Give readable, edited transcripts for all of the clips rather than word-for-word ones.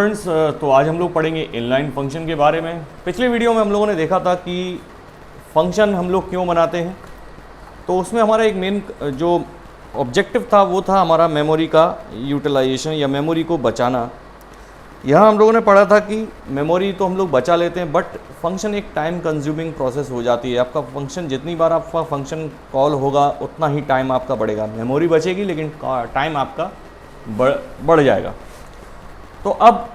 Friends, तो आज हम लोग पढ़ेंगे इनलाइन फंक्शन के बारे में। पिछले वीडियो में हम लोगों ने देखा था कि फंक्शन हम लोग क्यों बनाते हैं। तो उसमें हमारा एक मेन जो ऑब्जेक्टिव था वो था हमारा मेमोरी का यूटिलाइजेशन या मेमोरी को बचाना। यहाँ हम लोगों ने पढ़ा था कि मेमोरी तो हम लोग बचा लेते हैं, बट फंक्शन एक टाइम कंज्यूमिंग प्रोसेस हो जाती है। आपका फंक्शन जितनी बार आपका फंक्शन कॉल होगा उतना ही टाइम आपका बढ़ेगा। मेमोरी बचेगी लेकिन टाइम आपका बढ़ जाएगा। तो अब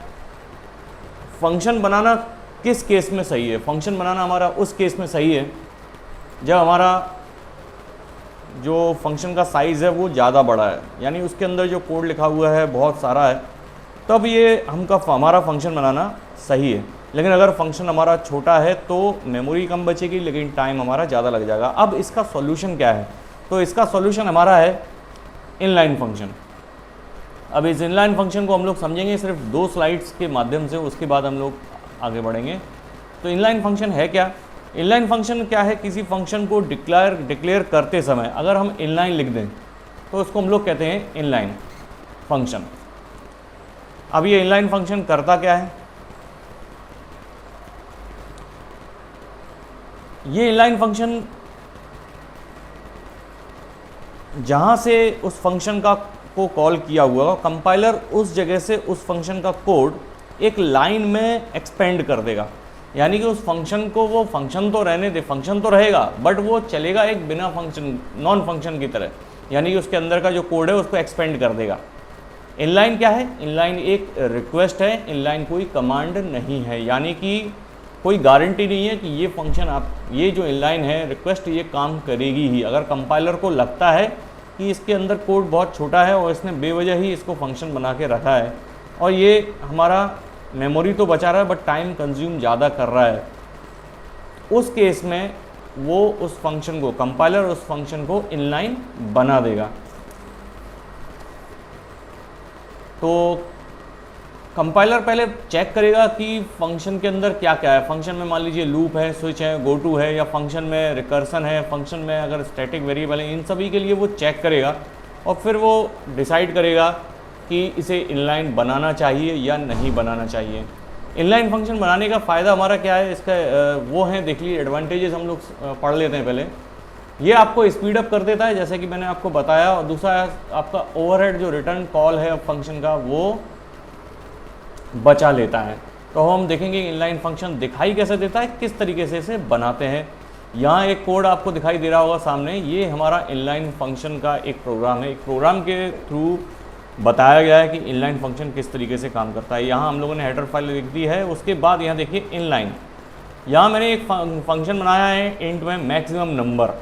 फंक्शन बनाना किस केस में सही है? फंक्शन बनाना हमारा उस केस में सही है जब हमारा जो फंक्शन का साइज़ है वो ज़्यादा बड़ा है, यानी उसके अंदर जो कोड लिखा हुआ है बहुत सारा है, तब ये हमारा फंक्शन बनाना सही है। लेकिन अगर फंक्शन हमारा छोटा है तो मेमोरी कम बचेगी लेकिन टाइम हमारा ज़्यादा लग जाएगा। अब इसका सॉल्यूशन क्या है? तो इसका सॉल्यूशन हमारा है इनलाइन फंक्शन। अब इस इनलाइन फंक्शन को हम लोग समझेंगे सिर्फ 2 स्लाइड्स के माध्यम से, उसके बाद हम लोग आगे बढ़ेंगे। तो इनलाइन फंक्शन है क्या? इनलाइन फंक्शन क्या है? किसी फंक्शन को डिक्लेयर करते समय अगर हम इनलाइन लिख दें तो उसको हम लोग कहते हैं इनलाइन फंक्शन। अब ये इनलाइन फंक्शन करता क्या है? ये इनलाइन फंक्शन जहाँ से उस फंक्शन को कॉल किया हुआ, कंपाइलर उस जगह से उस फंक्शन का कोड एक लाइन में एक्सपेंड कर देगा। यानी कि उस फंक्शन को, वो फंक्शन तो रहने दे, फंक्शन तो रहेगा बट वो चलेगा एक बिना फंक्शन, नॉन फंक्शन की तरह। यानी कि उसके अंदर का जो कोड है उसको एक्सपेंड कर देगा। इनलाइन क्या है? इनलाइन एक रिक्वेस्ट है, इनलाइन कोई कमांड नहीं है। यानी कि कोई गारंटी नहीं है कि ये फंक्शन ये जो इनलाइन है रिक्वेस्ट ये काम करेगी ही। अगर कंपाइलर को लगता है कि इसके अंदर कोड बहुत छोटा है और इसने बेवजह ही इसको फंक्शन बना के रखा है और ये हमारा मेमोरी तो बचा रहा है बट टाइम कंज्यूम ज़्यादा कर रहा है, उस केस में वो उस फंक्शन को, कंपाइलर उस फंक्शन को इनलाइन बना देगा। तो कंपाइलर पहले चेक करेगा कि फंक्शन के अंदर क्या क्या है। फंक्शन में मान लीजिए लूप है, स्विच है, गो टू है, या फंक्शन में रिकर्सन है, फंक्शन में अगर स्टैटिक वेरिएबल है, इन सभी के लिए वो चेक करेगा और फिर वो डिसाइड करेगा कि इसे इनलाइन बनाना चाहिए या नहीं बनाना चाहिए। इनलाइन फंक्शन बनाने का फ़ायदा हमारा क्या है? इसका वो है, देख लीजिए एडवांटेजेस हम लोग पढ़ लेते हैं पहले। ये आपको स्पीड अप कर देता है जैसे कि मैंने आपको बताया, और दूसरा आपका ओवरहेड जो रिटर्न कॉल है फंक्शन का वो बचा लेता है। तो हम देखेंगे इनलाइन फंक्शन दिखाई कैसे देता है, किस तरीके से इसे बनाते हैं। यहाँ एक कोड आपको दिखाई दे रहा होगा सामने, ये हमारा इनलाइन फंक्शन का एक प्रोग्राम है। एक प्रोग्राम के थ्रू बताया गया है कि इनलाइन फंक्शन किस तरीके से काम करता है। यहाँ हम लोगों ने हेडर फाइल लिख दी है। उसके बाद यहाँ देखिए इनलाइन, यहाँ मैंने एक फंक्शन बनाया है इंट में मैक्सिमम नंबर।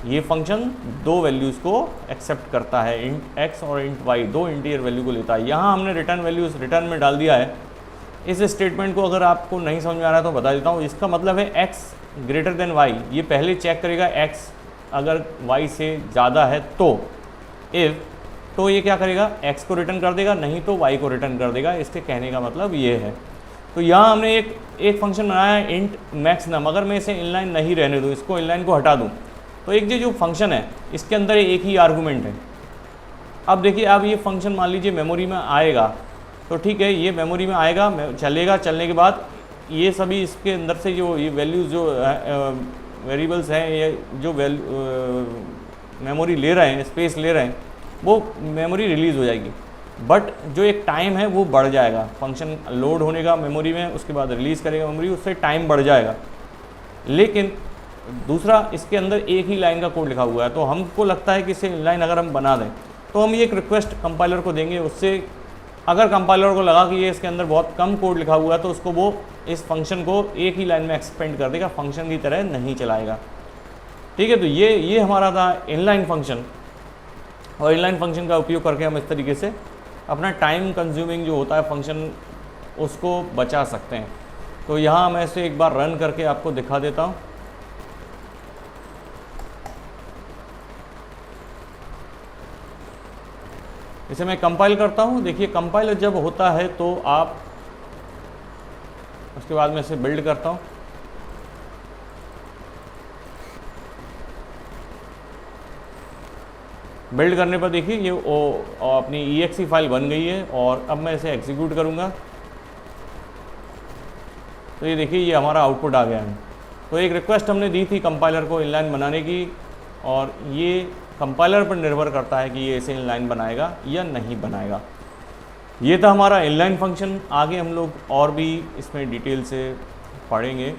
ये फंक्शन 2 वैल्यूज़ को एक्सेप्ट करता है, इंट एक्स और इंट वाई, 2 इंटीजर वैल्यू को लेता है। यहाँ हमने रिटर्न वैल्यूज रिटर्न में डाल दिया है। इस स्टेटमेंट को अगर आपको नहीं समझ में आ रहा है तो बता देता हूँ। इसका मतलब है x ग्रेटर देन y, ये पहले चेक करेगा x अगर y से ज़्यादा है तो इफ़, तो ये क्या करेगा? x को रिटर्न कर देगा, नहीं तो y को रिटर्न कर देगा। इसके कहने का मतलब ये है। तो यहाँ हमने एक फंक्शन बनाया है इंट मैक्स नम। अगर मैं इसे इनलाइन नहीं रहने दूँ, इसको इनलाइन को हटा दूँ, तो एक जो फंक्शन है इसके अंदर एक ही आर्गूमेंट है। अब देखिए, अब ये फंक्शन मान लीजिए मेमोरी में आएगा तो ठीक है, ये मेमोरी में आएगा, चलेगा। चलने के बाद ये सभी इसके अंदर से जो ये वैल्यूज़ जो वेरिएबल्स हैं, ये जो मेमोरी ले रहे हैं, स्पेस ले रहे हैं, वो मेमोरी रिलीज़ हो जाएगी। बट जो एक टाइम है वो बढ़ जाएगा। फंक्शन लोड होने का मेमोरी में, उसके बाद रिलीज़ करेगा मेमोरी, उससे टाइम बढ़ जाएगा। लेकिन दूसरा, इसके अंदर एक ही लाइन का कोड लिखा हुआ है। तो हमको लगता है कि इसे इनलाइन अगर हम बना दें तो हम ये एक रिक्वेस्ट कंपाइलर को देंगे। उससे अगर कंपाइलर को लगा कि ये इसके अंदर बहुत कम कोड लिखा हुआ है तो उसको वो इस फंक्शन को एक ही लाइन में एक्सपेंड कर देगा, फंक्शन की तरह नहीं चलाएगा। ठीक है, तो ये हमारा था इनलाइन फंक्शन। और इनलाइन फंक्शन का उपयोग करके हम इस तरीके से अपना टाइम कंज्यूमिंग जो होता है फंक्शन, उसको बचा सकते हैं। तो यहाँ मैं इसे एक बार रन करके आपको दिखा देता हूँ। इसे मैं कंपाइल करता हूँ। देखिए, कंपाइल जब होता है तो आप, उसके बाद मैं इसे बिल्ड करता हूँ। बिल्ड करने पर देखिए ये अपनी exe फाइल बन गई है। और अब मैं इसे एग्जीक्यूट करूँगा तो ये देखिए ये हमारा आउटपुट आ गया है। तो एक रिक्वेस्ट हमने दी थी कंपाइलर को इनलाइन बनाने की, और ये कंपाइलर पर निर्भर करता है कि ये इसे इनलाइन बनाएगा या नहीं बनाएगा। ये था हमारा इनलाइन फंक्शन। आगे हम लोग और भी इसमें डिटेल से पढ़ेंगे।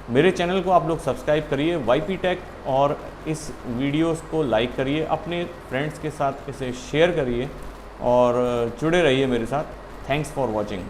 मेरे चैनल को आप लोग सब्सक्राइब करिए YP Tech, और इस वीडियोस को लाइक करिए, अपने फ्रेंड्स के साथ इसे शेयर करिए और जुड़े रहिए मेरे साथ। Thanks for watching.